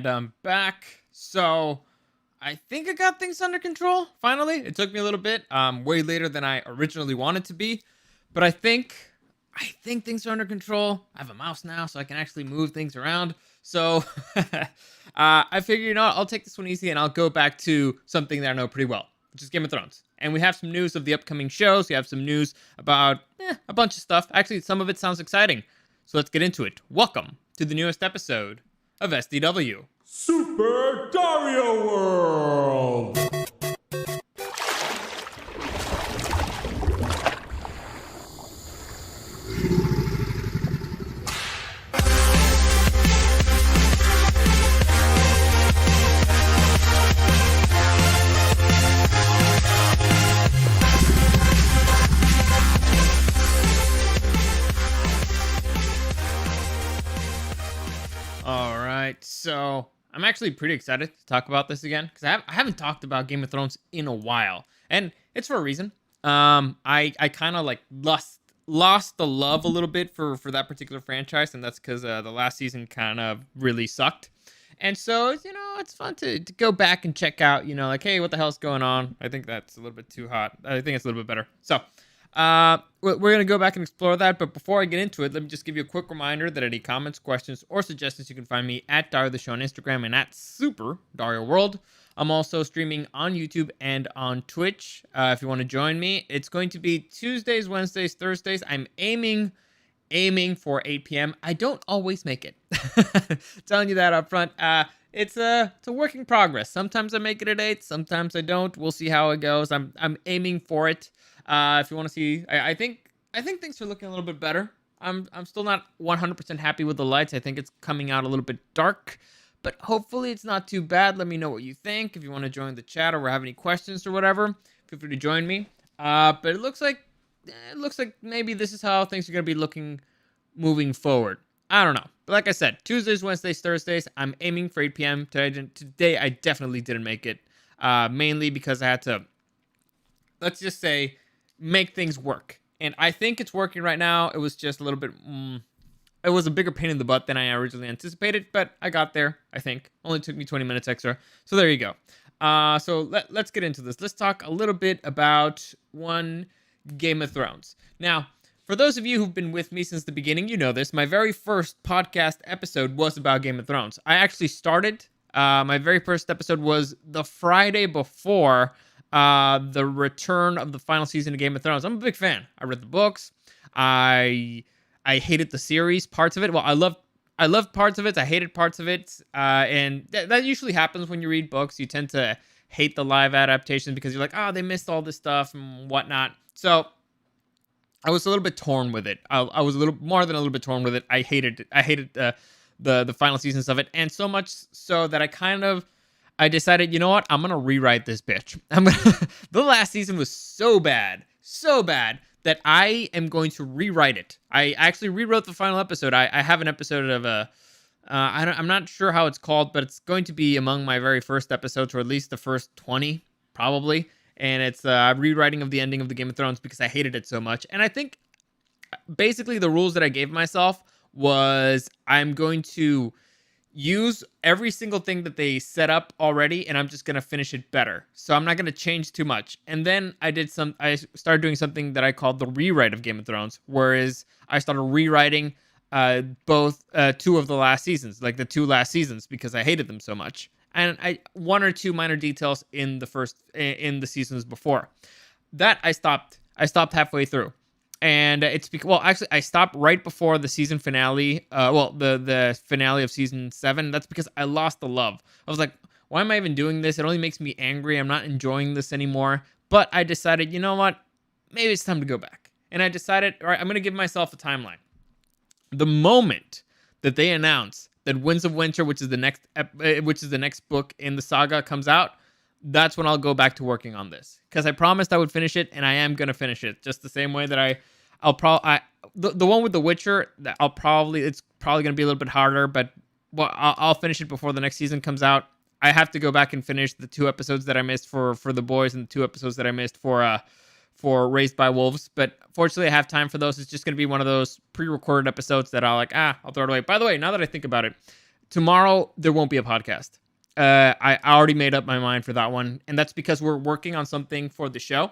And I'm back. So I think I got things under control. Finally, it took me a little bit, way later than I originally wanted to be, but I think things are under control. I have a mouse now, so I can actually move things around. So I figure, I'll take this one easy and I'll go back to something that I know pretty well, which is Game of Thrones. And we have some news of the upcoming shows. We have some news about a bunch of stuff. Actually, some of it sounds exciting. So let's get into it. Welcome to the newest episode of SDW. Super Dario World! Alright, so I'm actually pretty excited to talk about this again, because I haven't talked about Game of Thrones in a while, and it's for a reason. I kind of like lost the love a little bit for that particular franchise, and that's because the last season kind of really sucked. And so, it's fun to go back and check out, like, hey, what the hell's going on? I think that's a little bit too hot. I think it's a little bit better. So, we're going to go back and explore that. But before I get into it, let me just give you a quick reminder that any comments, questions, or suggestions, you can find me at Dario the Show on Instagram and at Super Dario World. I'm also streaming on YouTube and on Twitch. If you want to join me, it's going to be Tuesdays, Wednesdays, Thursdays. I'm aiming for 8 p.m. I don't always make it. Telling you that up front. It's a work in progress. Sometimes I make it at 8, sometimes I don't. We'll see how it goes. I'm aiming for it. If you want to see, I think things are looking a little bit better. I'm still not 100% happy with the lights. I think it's coming out a little bit dark, but hopefully it's not too bad. Let me know what you think. If you want to join the chat or have any questions or whatever, feel free to join me. But it looks like maybe this is how things are going to be looking moving forward. I don't know. But like I said, Tuesdays, Wednesdays, Thursdays, I'm aiming for 8 p.m. Today, I definitely didn't make it, mainly because I had to, let's just say, make things work. And I think it's working right now. It was just a little bit, it was a bigger pain in the butt than I originally anticipated, but I got there, I think. Only took me 20 minutes extra. So there you go. So let's get into this. Let's talk a little bit about one Game of Thrones. Now, for those of you who've been with me since the beginning, you know this. My very first podcast episode was about Game of Thrones. I actually started, my very first episode was the Friday before the return of the final season of Game of Thrones. I'm a big fan. I read the books. I hated the series, parts of it. Well, I loved parts of it. I hated parts of it. And that usually happens when you read books. You tend to hate the live adaptation because you're like, they missed all this stuff and whatnot. So I was a little bit torn with it. I was a little more than a little bit torn with it. I hated the final seasons of it, and so much so that I decided, you know what? I'm gonna rewrite this bitch. The last season was so bad that I am going to rewrite it. I actually rewrote the final episode. I have an episode of I'm not sure how it's called, but it's going to be among my very first episodes, or at least the first 20, probably. And it's a rewriting of the ending of the Game of Thrones because I hated it so much. And I think basically the rules that I gave myself was I'm going to use every single thing that they set up already, and I'm just going to finish it better. So I'm not going to change too much. And then I started doing something that I called the rewrite of Game of Thrones, whereas I started rewriting both 2 of the last seasons, like the 2 last seasons, because I hated them so much. And one or two minor details in the seasons before that I stopped halfway through, and it's because actually I stopped right before the season finale. The finale of season 7. That's because I lost the love. I was like, why am I even doing this? It only makes me angry. I'm not enjoying this anymore. But I decided, you know what? Maybe it's time to go back. And I decided, all right, I'm gonna give myself a timeline. The moment that they announce that Winds of Winter, which is the next book in the saga, comes out, that's when I'll go back to working on this. Because I promised I would finish it, and I am gonna finish it. Just the same way that the one with The Witcher, it's probably gonna be a little bit harder, but I'll finish it before the next season comes out. I have to go back and finish the 2 episodes that I missed for The Boys, and the 2 episodes that I missed for Raised by Wolves. But fortunately, I have time for those. It's just going to be one of those pre-recorded episodes that I'll throw it away. By the way, now that I think about it, tomorrow there won't be a podcast. I already made up my mind for that one, and that's because we're working on something for the show.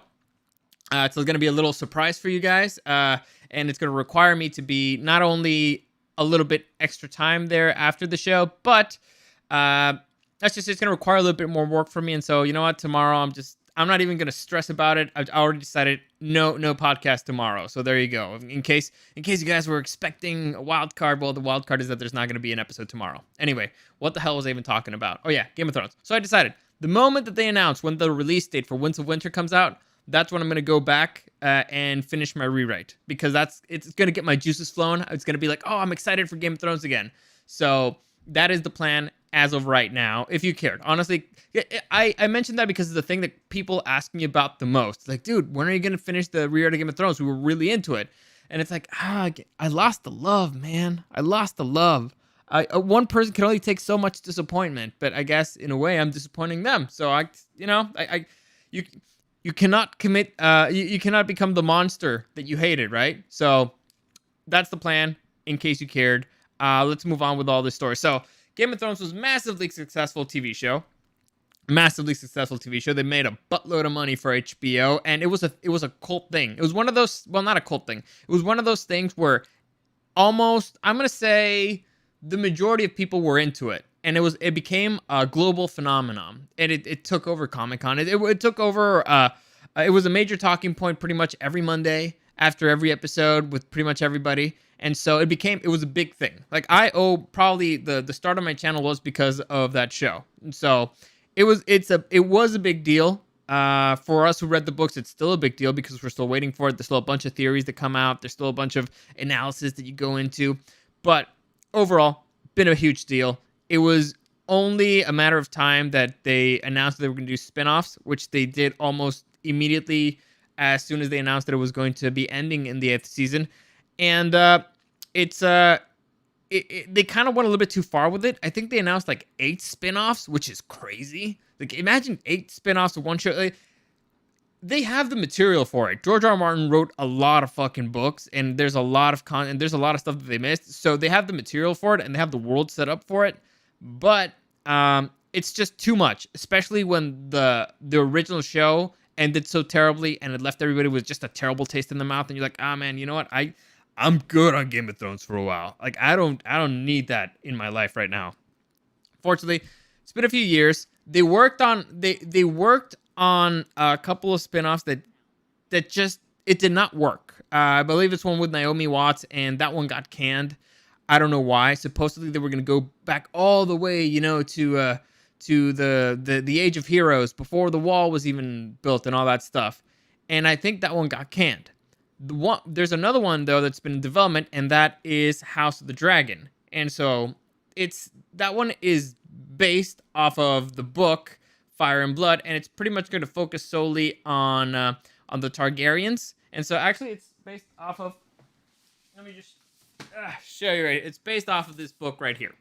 It's going to be a little surprise for you guys, and it's going to require me to be not only a little bit extra time there after the show, but it's going to require a little bit more work for me. And so, you know what? Tomorrow, I'm not even going to stress about it. I've already decided no podcast tomorrow. So there you go. In case you guys were expecting a wild card, well, the wild card is that there's not going to be an episode tomorrow. Anyway, what the hell was I even talking about? Oh yeah, Game of Thrones. So I decided the moment that they announce when the release date for Winds of Winter comes out, that's when I'm going to go back and finish my rewrite, because it's going to get my juices flowing. It's going to be like, oh, I'm excited for Game of Thrones again. So that is the plan as of right now, if you cared. Honestly, I mentioned that because it's the thing that people ask me about the most. Like, dude, when are you going to finish the rewrite of Game of Thrones? We were really into it. And it's like, I lost the love, man. I lost the love. One person can only take so much disappointment, but I guess in a way I'm disappointing them. So you cannot commit, you cannot become the monster that you hated, right? So that's the plan, in case you cared. Let's move on with all this story. So Game of Thrones was massively successful TV show. Massively successful TV show. They made a buttload of money for HBO, and it was a cult thing. It was one of those, well, not a cult thing. It was one of those things where almost, I'm going to say, the majority of people were into it. And it became a global phenomenon, and it took over Comic-Con. It took over. It was a major talking point pretty much every Monday after every episode with pretty much everybody, and so it was a big thing. Like, I owe probably the start of my channel was because of that show, and so it was a big deal. For us who read the books, it's still a big deal because we're still waiting for it. There's still a bunch of theories that come out. There's still a bunch of analysis that you go into, but overall, been a huge deal. It was only a matter of time that they announced that they were going to do spinoffs, which they did almost immediately as soon as they announced that it was going to be ending in the 8th season. And they kind of went a little bit too far with it. I think they announced like 8 spinoffs, which is crazy. Like, imagine 8 spinoffs of one show. Like, they have the material for it. George R. R. Martin wrote a lot of fucking books, and there's a lot of content, and there's a lot of stuff that they missed. So they have the material for it, and they have the world set up for it. But it's just too much, especially when the original show ended so terribly, and it left everybody with just a terrible taste in the mouth. And you're like, man, you know what? I'm good on Game of Thrones for a while. Like, I don't need that in my life right now. Fortunately, it's been a few years. They worked on a couple of spinoffs that just, it did not work. I believe it's one with Naomi Watts, and that one got canned. I don't know why. Supposedly they were going to go back all the way, to the Age of Heroes before the wall was even built and all that stuff. And I think that one got canned. There's another one though that's been in development, and that is House of the Dragon. And so that one is based off of the book Fire and Blood, and it's pretty much going to focus solely on the Targaryens. And so actually it's based off of, let me just show you right. It's based off of this book right here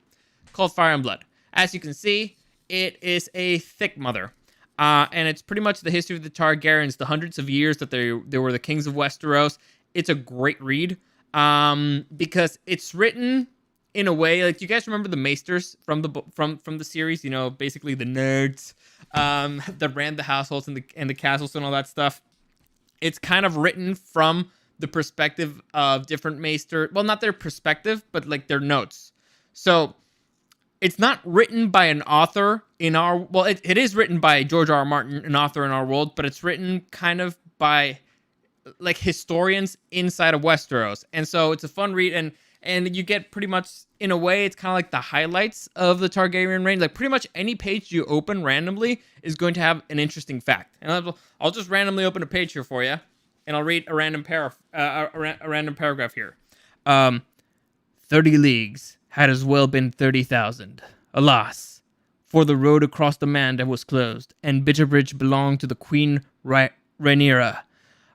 called Fire and Blood. As you can see, it is a thick mother. And it's pretty much the history of the Targaryens, the hundreds of years that they were the kings of Westeros. It's a great read because it's written in a way, like, you guys remember the Maesters from the series, basically the nerds that ran the households and the castles and all that stuff. It's kind of written from the perspective of different Maester. Well, not their perspective, but like their notes. So it's not written by an author in our... Well, it is written by George R. R. Martin, an author in our world, but it's written kind of by like historians inside of Westeros. And so it's a fun read, and you get pretty much, in a way, it's kind of like the highlights of the Targaryen reign. Like, pretty much any page you open randomly is going to have an interesting fact. And I'll just randomly open a page here for you, and I'll read a random paragraph here. 30 leagues had as well been 30,000. Alas, for the road across the Manda was closed, and Bitterbridge belonged to the Queen Rhaenyra.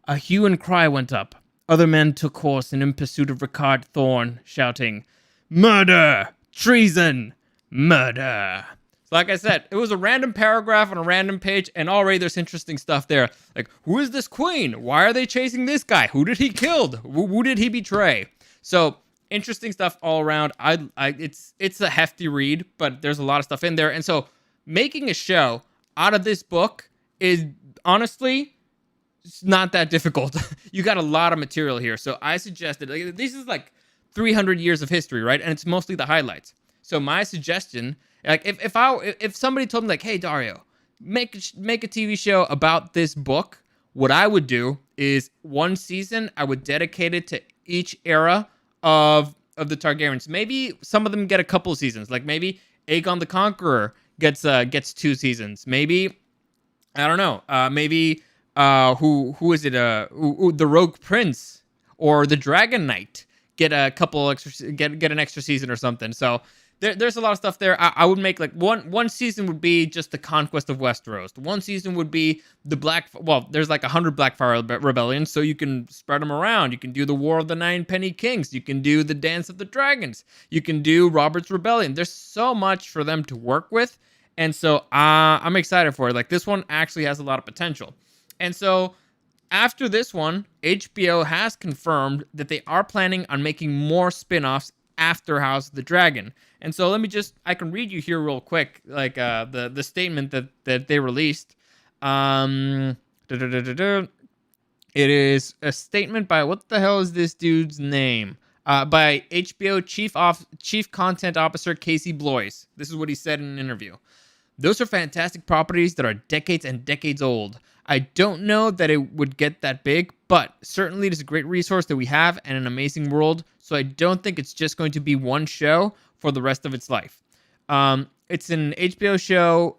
A hue and cry went up. Other men took horse in pursuit of Rickard Thorne, shouting, "Murder! Treason! Murder!" So like I said, it was a random paragraph on a random page, and already there's interesting stuff there. Like, who is this queen? Why are they chasing this guy? Who did he kill? Who did he betray? So, interesting stuff all around. It's a hefty read, but there's a lot of stuff in there. And so making a show out of this book is honestly it's not that difficult. You got a lot of material here. So I suggested, like, this is like 300 years of history, right? And it's mostly the highlights. So my suggestion, like, if somebody told me, like, hey Dario, make a TV show about this book, what I would do is one season I would dedicate it to each era of the Targaryens. Maybe some of them get a couple seasons. Like maybe Aegon the Conqueror gets 2 seasons. Maybe I don't know. Maybe who is it? The Rogue Prince or the Dragon Knight get a couple extra get an extra season or something. So there's a lot of stuff there. I would make like one season would be just the conquest of Westeros. One season would be the there's like 100 Blackfire rebellions, so you can spread them around. You can do the War of the Nine Penny Kings. You can do the Dance of the Dragons. You can do Robert's Rebellion. There's so much for them to work with, and so I'm excited for it. Like this one actually has a lot of potential, and so after this one, HBO has confirmed that they are planning on making more spin-offs after House of the Dragon. And so I can read you here real quick, like the statement that they released. It is a statement by, what the hell is this dude's name? By HBO Chief Content Officer Casey Bloys. This is what he said in an interview. Those are fantastic properties that are decades and decades old. I don't know that it would get that big, but certainly it is a great resource that we have and an amazing world, so I don't think it's just going to be one show for the rest of its life. It's an HBO show.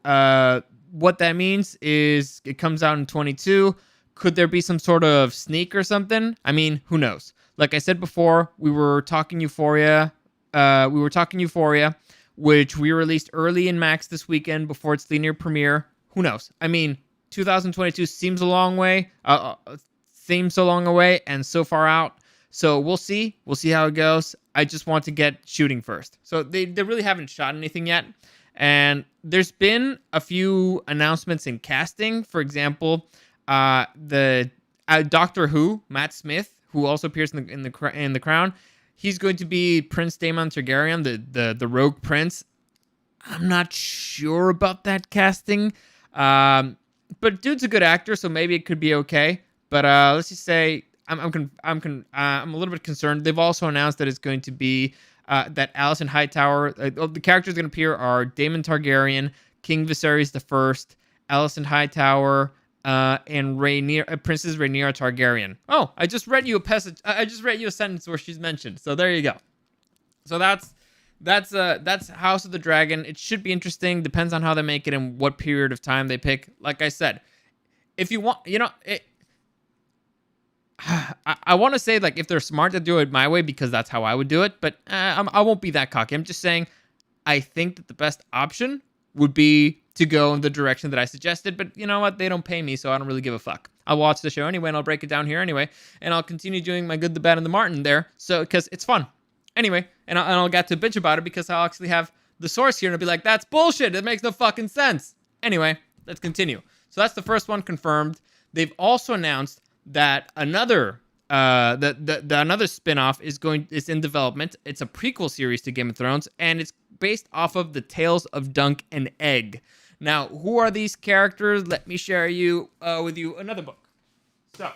What that means is it comes out in 22. Could there be some sort of sneak or something? I mean, who knows? Like I said before, we were talking Euphoria, which we released early in Max this weekend before its linear premiere. Who knows? I mean, 2022 seems a long way, seems so long away and so far out. So we'll see. We'll see how it goes. I just want to get shooting first. So they really haven't shot anything yet. And there's been a few announcements in casting. For example, the Doctor Who, Matt Smith, who also appears in the Crown, he's going to be Prince Daemon Targaryen, the Rogue Prince. I'm not sure about that casting. But dude's a good actor, so maybe it could be okay. But let's just say I'm a little bit concerned. They've also announced that it's going to be that Alicent Hightower. The characters going to appear are Daemon Targaryen, King Viserys I, Alicent Hightower, and Princess Rhaenyra Targaryen. Oh, I just read you a passage. I just read you a sentence where she's mentioned. So there you go. So that's House of the Dragon. It should be interesting. Depends on how they make it and what period of time they pick. Like I said, if you want, I want to say, like, if they're smart to do it my way, because that's how I would do it. But I won't be that cocky. I'm just saying, I think that the best option would be to go in the direction that I suggested. But you know what? They don't pay me, so I don't really give a fuck. I'll watch the show anyway, and I'll break it down here anyway, and I'll continue doing my Good, the Bad, and the Martin there. So because it's fun. Anyway, and I'll get to bitch about it because I'll actually have the source here and I'll be like, that's bullshit. It makes no fucking sense. Anyway, let's continue. So that's the first one confirmed. They've also announced that another another spinoff is in development. It's a prequel series to Game of Thrones, and it's based off of the Tales of Dunk and Egg. Now, who are these characters? Let me share with you another book. So,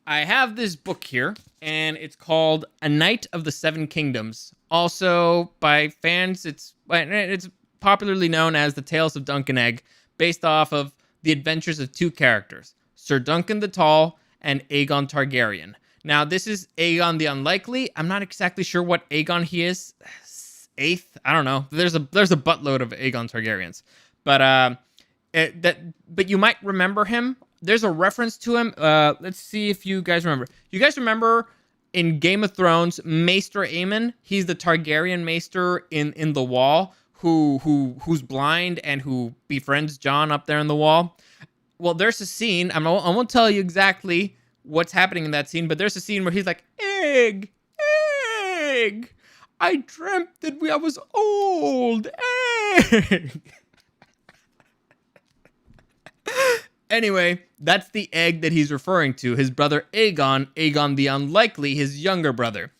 I have this book here, and it's called A Knight of the Seven Kingdoms. Also, by fans, it's popularly known as the Tales of Dunk and Egg, based off of the adventures of two characters, Sir Duncan the Tall and Aegon Targaryen. Now, this is Aegon the Unlikely. I'm not exactly sure what Aegon he is. 8th? I don't know. There's a buttload of Aegon Targaryens. But you might remember him. There's a reference to him. Let's see if you guys remember. You guys remember in Game of Thrones, Maester Aemon? He's the Targaryen Maester in the Wall, who's blind and who befriends Jon up there in the Wall. Well, there's a scene. I won't tell you exactly what's happening in that scene, but there's a scene where he's like, Egg, I dreamt that I was old. Egg. Anyway, that's the egg that he's referring to. His brother Aegon the Unlikely, his younger brother.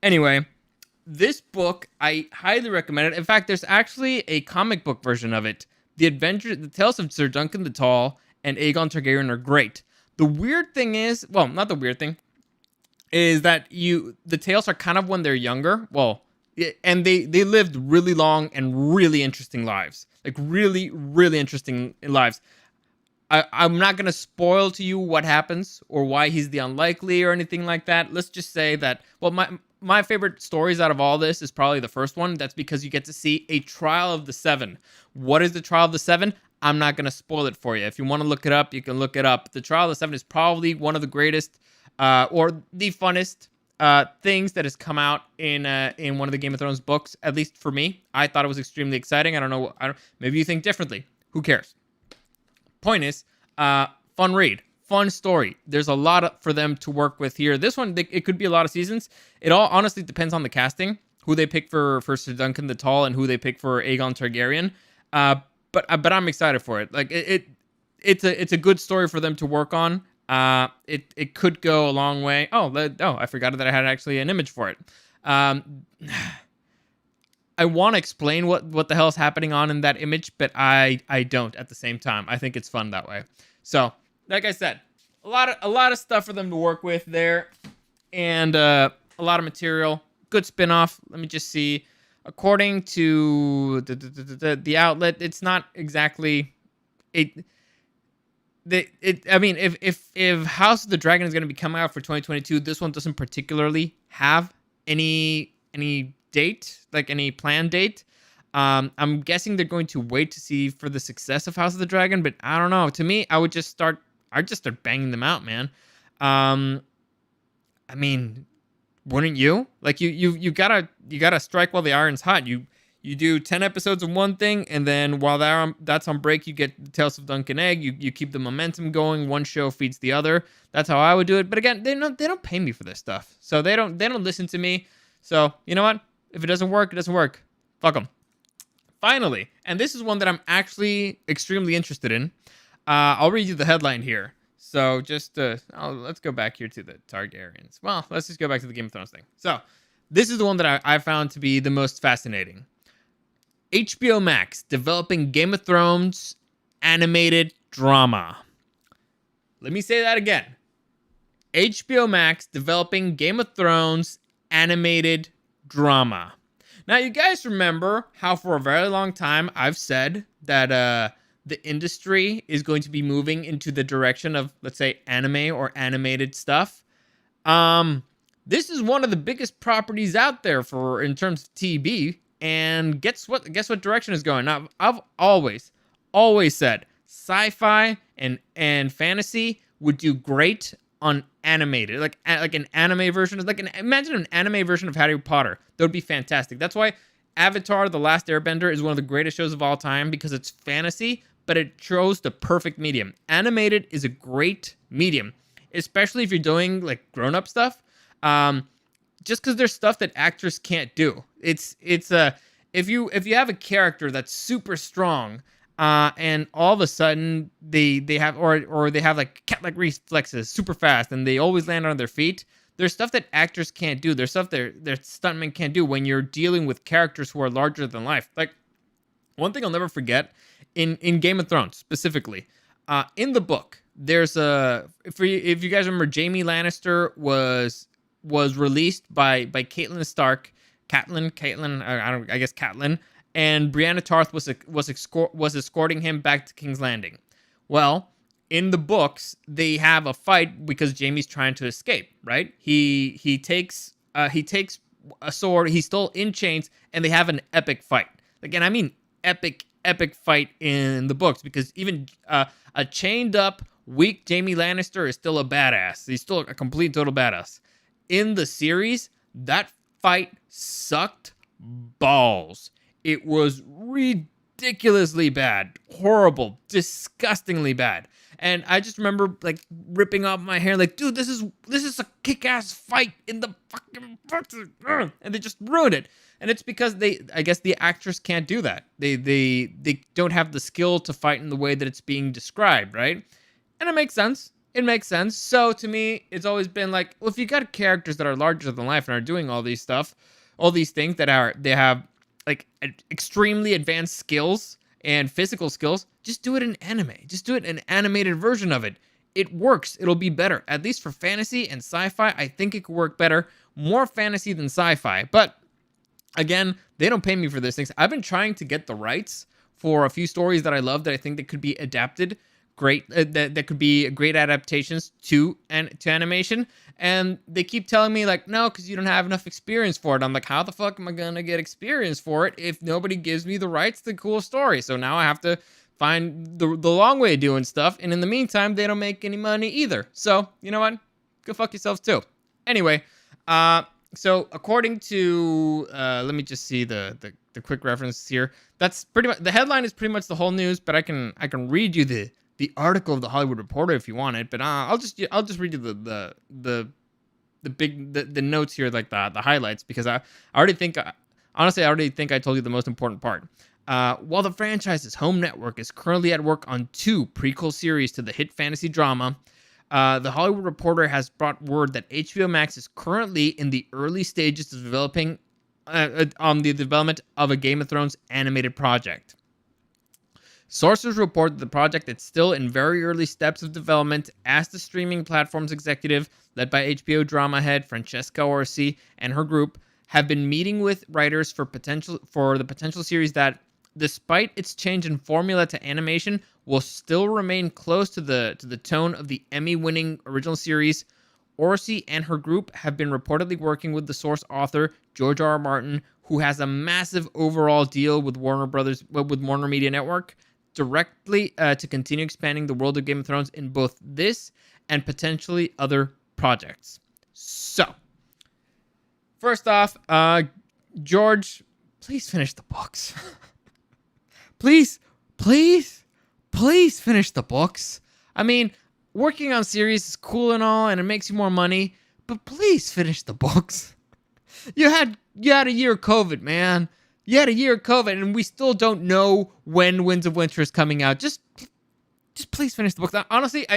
Anyway, this book, I highly recommend it. In fact, there's actually a comic book version of it. The Tales of Sir Duncan the Tall and Aegon Targaryen are great. The weird thing is, well, not the weird thing, is that the tales are kind of when they're younger. Well, and they lived really long and really interesting lives. Like really, really interesting lives. I'm not going to spoil to you what happens or why he's the unlikely or anything like that. Let's just say that, well, my favorite stories out of all this is probably the first one. That's because you get to see a trial of the seven. What is the trial of the seven? I'm not going to spoil it for you. If you want to look it up, you can look it up. The trial of the seven is probably one of the greatest or the funnest things that has come out in one of the Game of Thrones books. At least for me, I thought it was extremely exciting. I don't know. Maybe you think differently. Who cares? Point is, fun read, fun story. There's a lot for them to work with here. This one, it could be a lot of seasons. It all honestly depends on the casting, who they pick for Sir Duncan the Tall and who they pick for Aegon Targaryen. But I'm excited for it. Like it's a good story for them to work on. It could go a long way. I forgot that I had actually an image for it. I want to explain what the hell is happening in that image, but I don't at the same time. I think it's fun that way. So, like I said, a lot of stuff for them to work with there, and a lot of material. Good spinoff. Let me just see. According to the outlet, it's not exactly it. I mean, if House of the Dragon is going to be coming out for 2022, this one doesn't particularly have any date, like any planned date. I'm guessing they're going to wait to see for the success of House of the Dragon, but I don't know. To me, I'd just start banging them out, man. I mean, wouldn't you? Like you gotta strike while the iron's hot. You do 10 episodes of one thing, and then while that's on break, you get the Tales of Duncan Egg. You keep the momentum going. One show feeds the other. That's how I would do it. But again, they don't pay me for this stuff, so they don't listen to me. So you know what? If it doesn't work, it doesn't work. Fuck them. Finally, and this is one that I'm actually extremely interested in. I'll read you the headline here. So just let's go back here to the Targaryens. Well, let's just go back to the Game of Thrones thing. So this is the one that I found to be the most fascinating. HBO Max developing Game of Thrones animated drama. Let me say that again. HBO Max developing Game of Thrones animated drama. Now, you guys remember how for a very long time I've said that the industry is going to be moving into the direction of, let's say, anime or animated stuff. This is one of the biggest properties out there in terms of TV. And guess what direction is going? Now, I've always said sci-fi and fantasy would do great on animated, like an anime version. Imagine an anime version of Harry Potter. That would be fantastic. That's why Avatar: The Last Airbender is one of the greatest shows of all time, because it's fantasy, but it chose the perfect medium. Animated is a great medium, especially if you're doing like grown-up stuff. Just because there's stuff that actors can't do. It's if you have a character that's super strong, and all of a sudden they have or they have like cat-like reflexes, super fast, and they always land on their feet. There's stuff that actors can't do. There's stuff their stuntmen can't do when you're dealing with characters who are larger than life. Like, one thing I'll never forget in Game of Thrones specifically, in the book, there's if you guys remember, Jaime Lannister was released by Catelyn Stark, I guess Catelyn, and Brienne of Tarth was escorting him back to King's Landing. Well, in the books, they have a fight because Jaime's trying to escape. Right? He takes a sword. He's still in chains, and they have an epic fight. Again, I mean epic fight in the books, because even a chained up, weak Jaime Lannister is still a badass. He's still a complete total badass. In the series, that fight sucked balls. It was ridiculously bad, horrible, disgustingly bad. And I just remember like ripping off my hair, like, dude, this is a kick-ass fight in the fucking books, and they just ruined it. And it's because I guess the actors can't do that. They don't have the skill to fight in the way that it's being described, right? And it makes sense. It makes sense. So to me, it's always been like, well, if you got characters that are larger than life and are doing all these stuff, all these things that they have like extremely advanced skills and physical skills, just do it in anime. Just do it in an animated version of it. It works. It'll be better. At least for fantasy and sci-fi, I think it could work better. More fantasy than sci-fi. But again, they don't pay me for these things. I've been trying to get the rights for a few stories that I love that I think that could be adapted great, that could be great adaptations to animation, and they keep telling me like, no, because you don't have enough experience for it. I'm like, how the fuck am I gonna get experience for it if nobody gives me the rights to the cool story? So now I have to find the long way of doing stuff, and in the meantime, they don't make any money either. So you know what? Go fuck yourselves too. Anyway, so according to let me just see the quick reference here. That's pretty much the headline is pretty much the whole news, but I can read you the article of the Hollywood Reporter if you want it. But I'll just read you the big the notes here, like the highlights, because I already think honestly I already think I told you the most important part. While the franchise's home network is currently at work on 2 prequel series to the hit fantasy drama, the Hollywood Reporter has brought word that HBO Max is currently in the early stages of developing on the development of a Game of Thrones animated project. Sources report that the project is still in very early steps of development, as the streaming platform's executive, led by HBO drama head Francesca Orsi and her group, have been meeting with writers for the potential series that, despite its change in formula to animation, will still remain close to the tone of the Emmy-winning original series. Orsi and her group have been reportedly working with the source author George R. R. Martin, who has a massive overall deal with Warner Media Network, directly to continue expanding the world of Game of Thrones in both this and potentially other projects. So, first off, George, please finish the books. Please finish the books. I mean, working on series is cool and all, and it makes you more money, but please finish the books. You had a year of COVID, man. You had a year of COVID, and we still don't know when Winds of Winter is coming out. Just please finish the books. Honestly,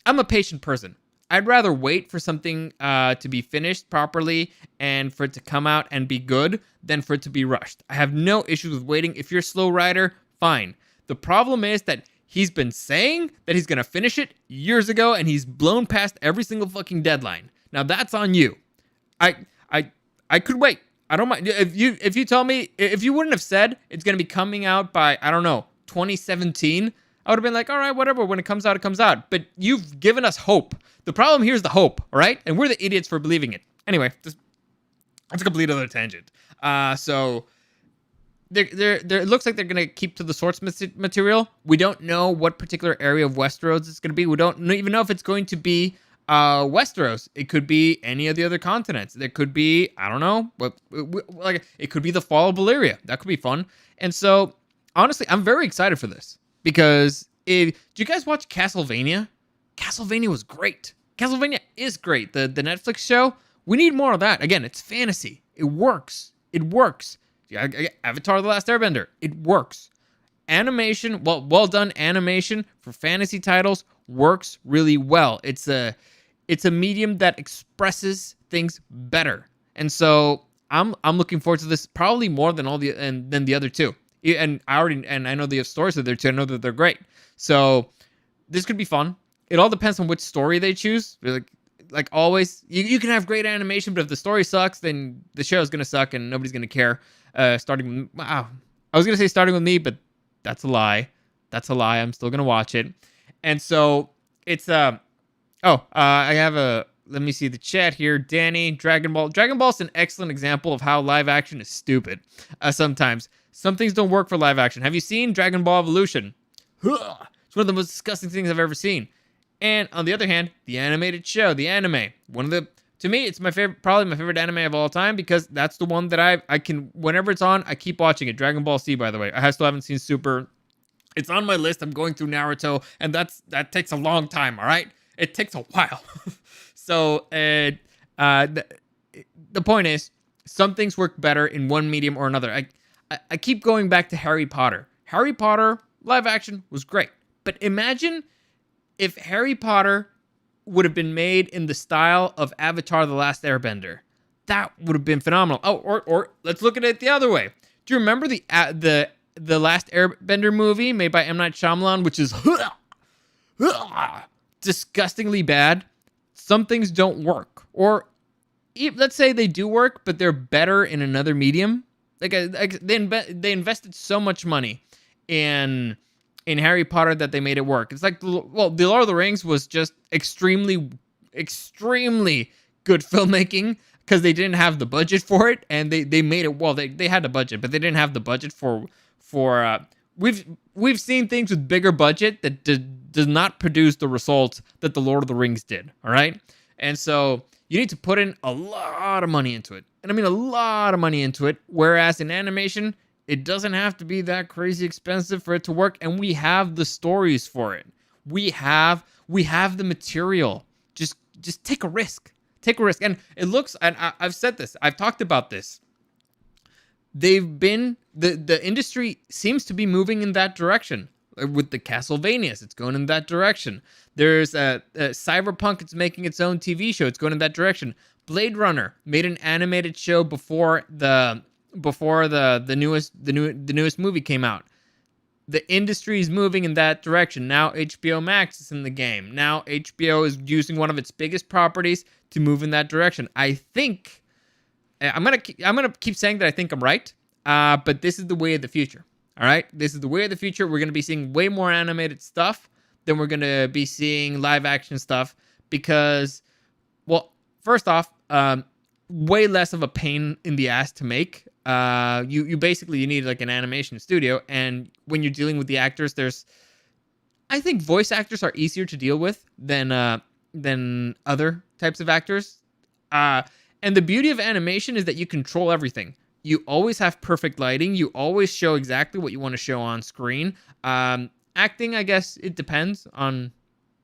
I'm a patient person. I'd rather wait for something to be finished properly and for it to come out and be good than for it to be rushed. I have no issues with waiting. If you're a slow writer, fine. The problem is that he's been saying that he's going to finish it years ago, and he's blown past every single fucking deadline. Now, that's on you. I could wait. I don't mind. If you tell me, if you wouldn't have said it's going to be coming out by, I don't know, 2017, I would have been like, all right, whatever. When it comes out, it comes out. But you've given us hope. The problem here is the hope, all right? And we're the idiots for believing it. Anyway, that's a complete other tangent. So it looks like they're going to keep to the source material. We don't know what particular area of Westeros it's going to be. We don't even know if it's going to be Westeros. It could be any of the other continents. There could be, I don't know, like it could be the fall of Valyria. That could be fun. And so, honestly, I'm very excited for this because do you guys watch Castlevania? Castlevania was great. Castlevania is great. The Netflix show. We need more of that. Again, it's fantasy. It works. It works. Avatar: The Last Airbender. It works. Animation, well done animation for fantasy titles works really well. It's a medium that expresses things better, and so I'm looking forward to this probably more than than the other two. And I know the stories are there too. I know that they're great. So this could be fun. It all depends on which story they choose. Like always, you can have great animation, but if the story sucks, then the show is gonna suck and nobody's gonna care. I was gonna say starting with me, but that's a lie. That's a lie. I'm still gonna watch it. And so it's I have let me see the chat here. Danny, Dragon Ball. Dragon Ball's an excellent example of how live action is stupid. Sometimes some things don't work for live action. Have you seen Dragon Ball Evolution? It's one of the most disgusting things I've ever seen. And on the other hand, the animated show, the anime, to me, it's probably my favorite anime of all time because that's the one that I can, whenever it's on, I keep watching it. Dragon Ball Z, by the way. I still haven't seen Super. It's on my list. I'm going through Naruto, and that takes a long time, all right? It takes a while. So, the point is, some things work better in one medium or another. I keep going back to Harry Potter. Harry Potter, live action, was great. But imagine if Harry Potter would have been made in the style of Avatar: The Last Airbender, that would have been phenomenal. Oh, or let's look at it the other way. Do you remember the Last Airbender movie made by M. Night Shyamalan, which is disgustingly bad? Some things don't work, or let's say they do work, but they're better in another medium. Like they invested so much money in Harry Potter that they made it work. It's like, well, The Lord of the Rings was just extremely good filmmaking because they didn't have the budget for it, and they made it. Well, they had the budget, but they didn't have the budget for we've seen things with bigger budget that does not produce the results that The Lord of the Rings did. All right, and so you need to put in a lot of money into it, and I mean a lot of money into it. Whereas in animation, it doesn't have to be that crazy expensive for it to work, and we have the stories for it. We have the material. Just take a risk. Take a risk. And it looks, and I've said this, I've talked about this. The industry seems to be moving in that direction. With the Castlevanias, it's going in that direction. There's Cyberpunk, it's making its own TV show. It's going in that direction. Blade Runner made an animated show before the newest movie came out. The industry is moving in that direction. Now HBO Max is in the game. Now HBO is using one of its biggest properties to move in that direction. I think I'm gonna keep saying that I think I'm right. But this is the way of the future. All right, this is the way of the future. We're gonna be seeing way more animated stuff than we're gonna be seeing live action stuff because, well, first off, way less of a pain in the ass to make. You basically you need like an animation studio, and when you're dealing with the actors, I think voice actors are easier to deal with than other types of actors. And the beauty of animation is that you control everything. You always have perfect lighting. You always show exactly what you want to show on screen. Acting, I guess it depends on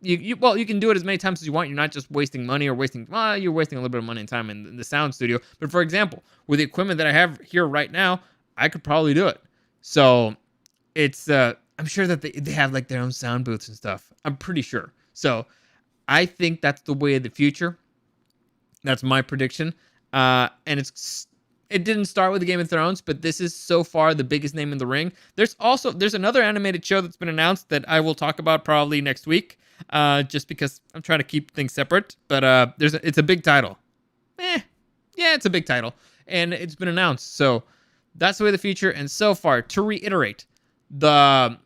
you can do it as many times as you want. You're not just wasting money or you're wasting a little bit of money and time in the sound studio. But for example, with the equipment that I have here right now, I could probably do it. So it's I'm sure that they have like their own sound booths and stuff. I'm pretty sure. So I think that's the way of the future. That's my prediction. And it didn't start with the Game of Thrones, but this is so far the biggest name in the ring. There's another animated show that's been announced that I will talk about probably next week. Just because I'm trying to keep things separate, but it's a big title. Yeah, it's a big title, and it's been announced. So that's the way of the future. And so far, to reiterate, thank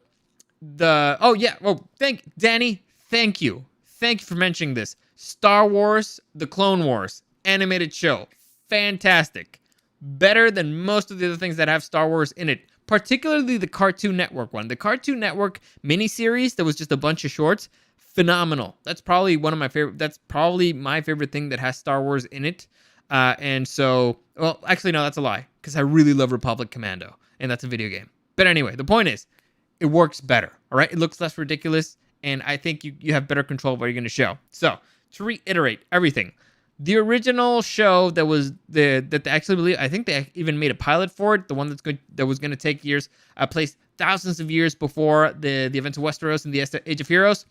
Danny. Thank you for mentioning this. Star Wars: The Clone Wars animated show, fantastic. Better than most of the other things that have Star Wars in it, particularly the Cartoon Network one. The Cartoon Network miniseries that was just a bunch of shorts, phenomenal. That's probably my favorite thing that has Star Wars in it. And so, well, actually, no, that's a lie, because I really love Republic Commando, and that's a video game. But anyway, the point is, it works better, all right? It looks less ridiculous, and I think you have better control of what you're going to show. So, to reiterate everything, the original show that they actually believe, I think they even made a pilot for it, the one that was going to take years, placed thousands of years before the events of Westeros and the Age of Heroes,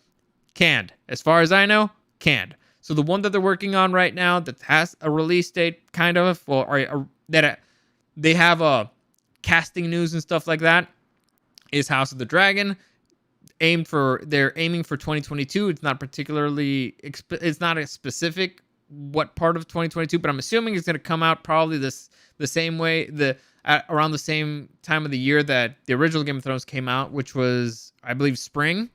canned. As far as I know, canned. So the one that they're working on right now that has a release date, kind of, they have a casting news and stuff like that, is House of the Dragon. They're aiming for 2022. It's not a specific what part of 2022, but I'm assuming it's going to come out probably the same way, around the same time of the year that the original Game of Thrones came out, which was, I believe, spring.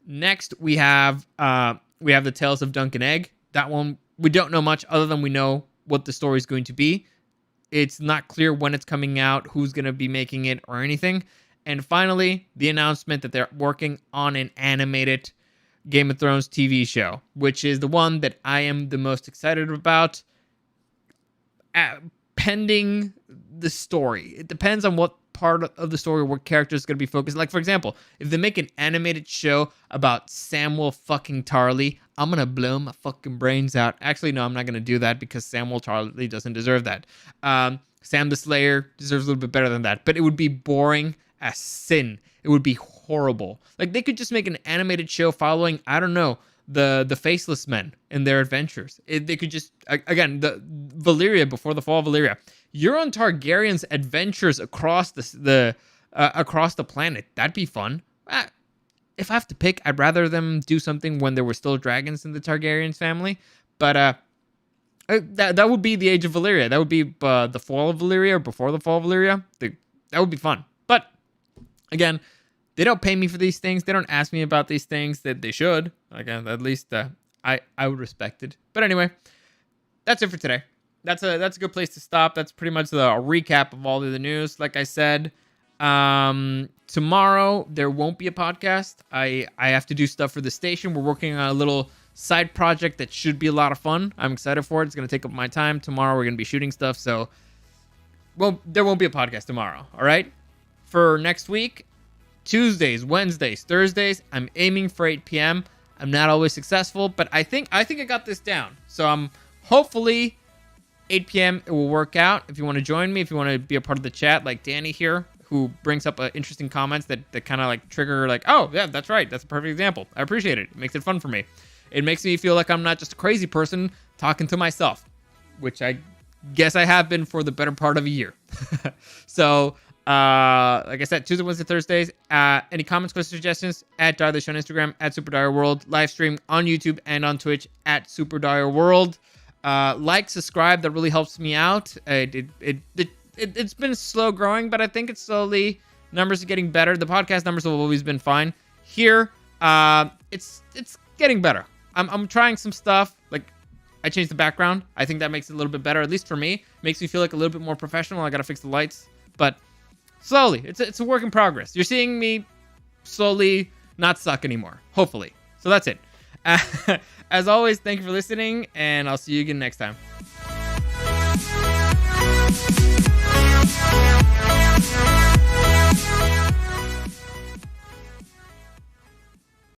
Next, we have the Tales of Dunk and Egg. That one, we don't know much other than we know what the story is going to be. It's not clear when it's coming out, who's going to be making it, or anything. And finally, the announcement that they're working on an animated Game of Thrones TV show, which is the one that I am the most excited about, pending the story. It depends on what part of the story, what character is going to be focused. Like, for example, if they make an animated show about Samwell fucking Tarly, I'm going to blow my fucking brains out. Actually, no, I'm not going to do that because Samwell Tarly doesn't deserve that. Sam the Slayer deserves a little bit better than that, but it would be boring a sin. It would be horrible. Like, they could just make an animated show following, I don't know, the Faceless Men and their adventures. They could just, again, the Valyria, before the fall of Valyria. Euron Targaryen's adventures across across the planet. That'd be fun. If I have to pick, I'd rather them do something when there were still dragons in the Targaryens family. But that would be the Age of Valyria. That would be the fall of Valyria, or before the fall of Valyria. That would be fun. But again, they don't pay me for these things. They don't ask me about these things. That they should. Again, at least I would respect it. But anyway, that's it for today. That's a good place to stop. That's pretty much a recap of all of the news. Like I said, tomorrow there won't be a podcast. I have to do stuff for the station. We're working on a little side project that should be a lot of fun. I'm excited for it. It's going to take up my time. Tomorrow we're going to be shooting stuff. So, well, there won't be a podcast tomorrow. All right. For next week, Tuesdays, Wednesdays, Thursdays, I'm aiming for 8 p.m. I'm not always successful, but I think I got this down. So I'm hopefully 8 p.m. it will work out. If you want to join me, if you want to be a part of the chat, like Danny here, who brings up interesting comments that kind of like trigger, like, oh yeah, that's right, that's a perfect example. I appreciate it. It makes it fun for me. It makes me feel like I'm not just a crazy person talking to myself, which I guess I have been for the better part of a year. So, like I said, Tuesday, Wednesday, Thursdays. Any comments, questions, suggestions, at Dario the Show on Instagram, at Super Dario World. Live stream on YouTube and on Twitch at Super Dario World. Like, subscribe. That really helps me out. It's been slow growing, but I think it's slowly, numbers are getting better. The podcast numbers have always been fine. Here, it's getting better. I'm trying some stuff. Like, I changed the background. I think that makes it a little bit better, at least for me. Makes me feel like a little bit more professional. I gotta fix the lights, but slowly, it's a work in progress. You're seeing me slowly not suck anymore, hopefully. So that's it. As always, thank you for listening, and I'll see you again next time.